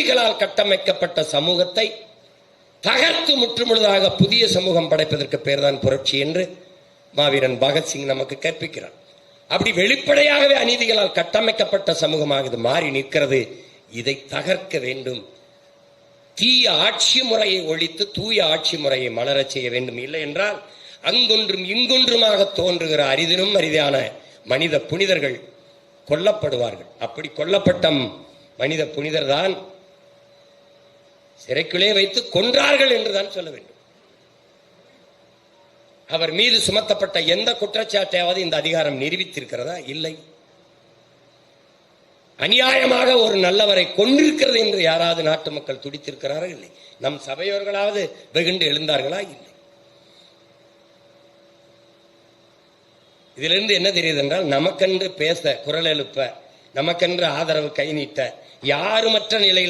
அநீதிகளால் கட்டமைக்கப்பட்ட சமூகத்தை தகர்த்து முற்றுமுழுதாக புதிய சமூகம் படைப்பதற்கு பேர்தான் புரட்சி என்று மாவீரன் பகத்சிங் நமக்கு கற்பிக்கிறார். அப்படி வெளிப்படையாகவே அநீதிகளால் கட்டமைக்கப்பட்ட சமூகமாக இது மாறி நிற்கிறது. இதை தகர்க்க வேண்டும். தீய ஆட்சி முறையை ஒழித்து தூய ஆட்சி முறையை மலரச் செய்ய வேண்டும். இல்லை என்றால் அங்கொன்றும் இங்கொன்றுமாக தோன்றுகிற அரிதினும் அரிதான மனித புனிதர்கள் கொல்லப்படுவார்கள். அப்படி கொல்லப்பட்ட மனித புனிதர் தான் சிறைக்குள்ளே வைத்து கொன்றார்கள் என்றுதான் சொல்ல வேண்டும். அவர் மீது சுமத்தப்பட்ட எந்த குற்றச்சாட்டையாவது இந்த அதிகாரம் நிரூபித்திருக்கிறதா? இல்லை. அநியாயமாக ஒரு நல்லவரை கொண்டிருக்கிறது என்று யாராவது நாட்டு மக்கள் துடித்திருக்கிறார்கள்? இல்லை. நம் சபையோர்களாவது வெகுண்டு எழுந்தார்களா? இல்லை. இதிலிருந்து என்ன தெரியுது என்றால், நமக்கென்று பேச, குரல் எழுப்ப, நமக்கென்று ஆதரவு கை நீட்ட யாருமற்ற நிலையில்